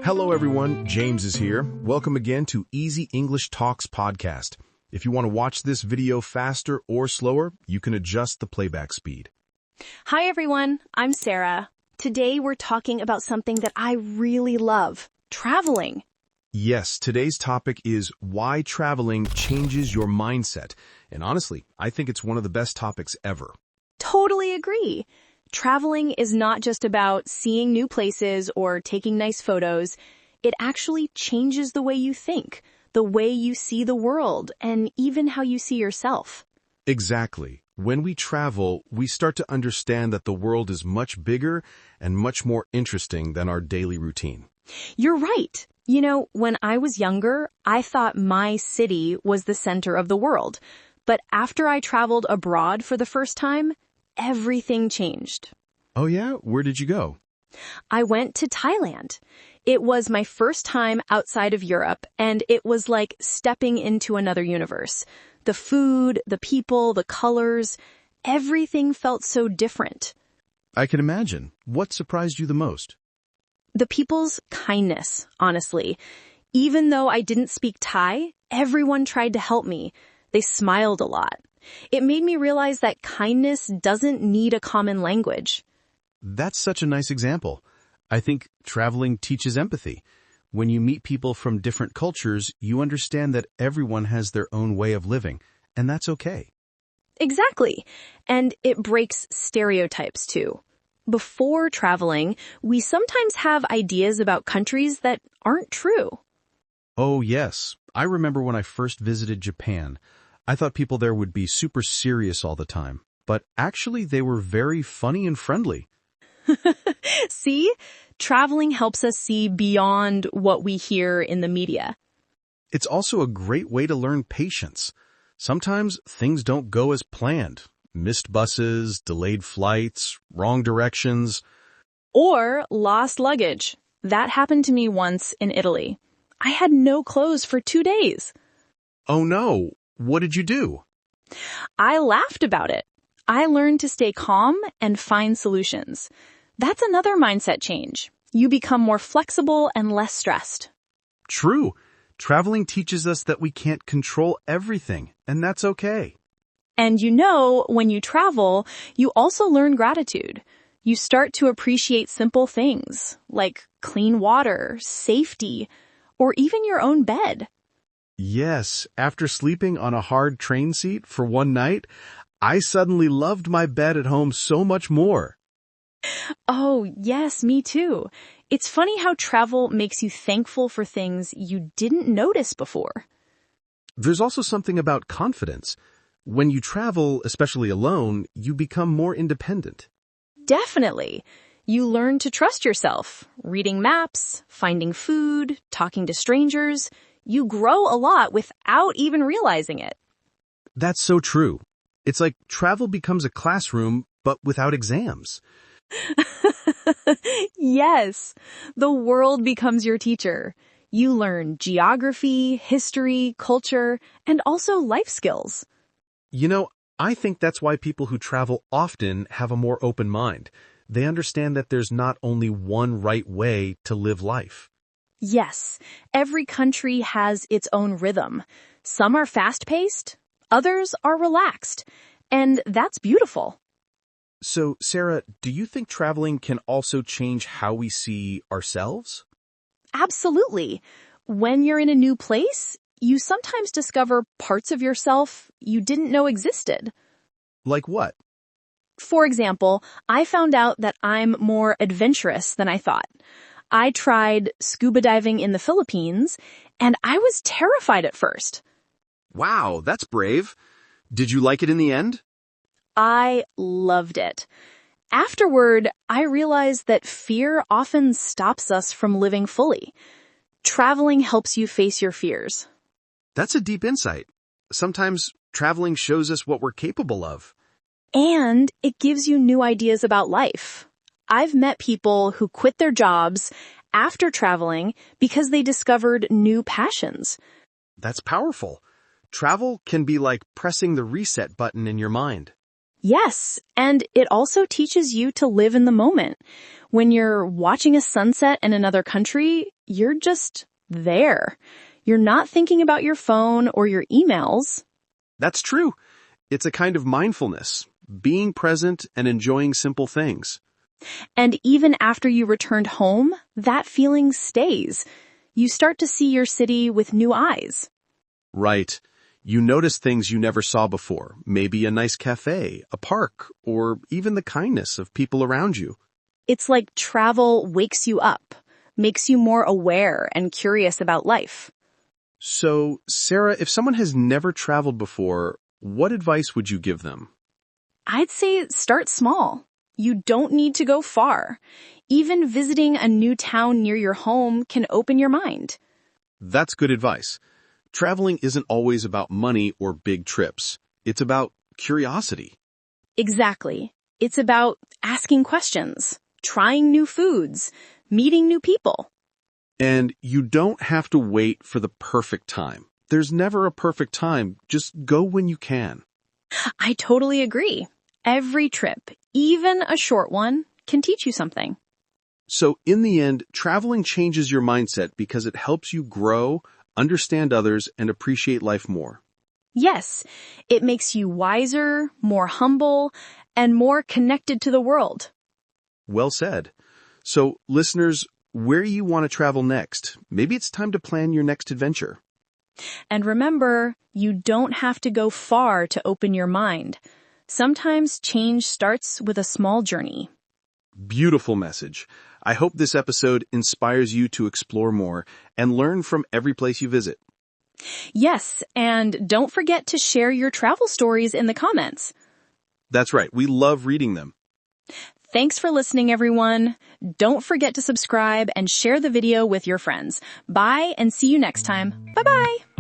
Hello everyone, James is here. Welcome again to Easy English Talks podcast. If you want to watch this video faster or slower, you can adjust the playback speed. Hi everyone, I'm Sarah. Today we're talking about something that I really love, traveling. Yes, today's topic is why traveling changes your mindset. And honestly, I think it's one of the best topics ever. Totally agree. Traveling is not just about seeing new places or taking nice photos. It actually changes the way you think, the way you see the world, and even how you see yourself. Exactly. When we travel, we start to understand that the world is much bigger and much more interesting than our daily routine. You're right. You know, when I was younger, I thought my city was the center of the world. But after I traveled abroad for the first time, everything changed. Oh yeah? Where did you go? I went to Thailand. It was my first time outside of Europe, and it was like stepping into another universe. The food, the people, the colors, everything felt so different. I can imagine. What surprised you the most? The people's kindness, honestly. Even though I didn't speak Thai, everyone tried to help me. They smiled a lot. It made me realize that kindness doesn't need a common language. That's such a nice example. I think traveling teaches empathy. When you meet people from different cultures, you understand that everyone has their own way of living, and that's okay. Exactly. And it breaks stereotypes too. Before traveling, we sometimes have ideas about countries that aren't true. Oh yes, I remember when I first visited Japan. I thought people there would be super serious all the time, but actually they were very funny and friendly. See? Traveling helps us see beyond what we hear in the media. It's also a great way to learn patience. Sometimes things don't go as planned. Missed buses, delayed flights, wrong directions. Or lost luggage. That happened to me once in Italy. I had no clothes for 2 days. Oh no, what did you do? I laughed about it. I learned to stay calm and find solutions. That's another mindset change. You become more flexible and less stressed. True. Traveling teaches us that we can't control everything, and that's okay. And you know, when you travel, you also learn gratitude. You start to appreciate simple things, like clean water, safety, or even your own bed. Yes, after sleeping on a hard train seat for one night, I suddenly loved my bed at home so much more. Oh, yes, me too. It's funny how travel makes you thankful for things you didn't notice before. There's also something about confidence. When you travel, especially alone, you become more independent. Definitely. You learn to trust yourself, reading maps, finding food, talking to strangers. You grow a lot without even realizing it. That's so true. It's like travel becomes a classroom, but without exams. Yes, the world becomes your teacher. You learn geography, history, culture, and also life skills. You know, I think that's why people who travel often have a more open mind. They understand that there's not only one right way to live life. Yes, every country has its own rhythm. Some are fast-paced, others are relaxed, and that's beautiful. So, Sarah, do you think traveling can also change how we see ourselves? Absolutely. When you're in a new place, you sometimes discover parts of yourself you didn't know existed. Like what? For example, I found out that I'm more adventurous than I thought. I tried scuba diving in the Philippines, and I was terrified at first. Wow, that's brave. Did you like it in the end? I loved it. Afterward, I realized that fear often stops us from living fully. Traveling helps you face your fears. That's a deep insight. Sometimes traveling shows us what we're capable of. And it gives you new ideas about life. I've met people who quit their jobs after traveling because they discovered new passions. That's powerful. Travel can be like pressing the reset button in your mind. Yes, and it also teaches you to live in the moment. When you're watching a sunset in another country, you're just there. You're not thinking about your phone or your emails. That's true. It's a kind of mindfulness, being present and enjoying simple things. And even after you returned home, that feeling stays. You start to see your city with new eyes. Right. You notice things you never saw before, maybe a nice cafe, a park, or even the kindness of people around you. It's like travel wakes you up, makes you more aware and curious about life. So, Sarah, if someone has never traveled before, what advice would you give them? I'd say start small. You don't need to go far. Even visiting a new town near your home can open your mind. That's good advice. Traveling isn't always about money or big trips. It's about curiosity. Exactly. It's about asking questions, trying new foods, meeting new people. And you don't have to wait for the perfect time. There's never a perfect time. Just go when you can. I totally agree. Every trip, even a short one, can teach you something. So in the end, traveling changes your mindset because it helps you grow, understand others, and appreciate life more. Yes, it makes you wiser, more humble, and more connected to the world. Well said. So listeners, where you want to travel next? Maybe it's time to plan your next adventure. And remember, you don't have to go far to open your mind. Sometimes change starts with a small journey. Beautiful message. I hope this episode inspires you to explore more and learn from every place you visit. Yes, and don't forget to share your travel stories in the comments. That's right. We love reading them. Thanks for listening, everyone. Don't forget to subscribe and share the video with your friends. Bye, and see you next time. Bye-bye.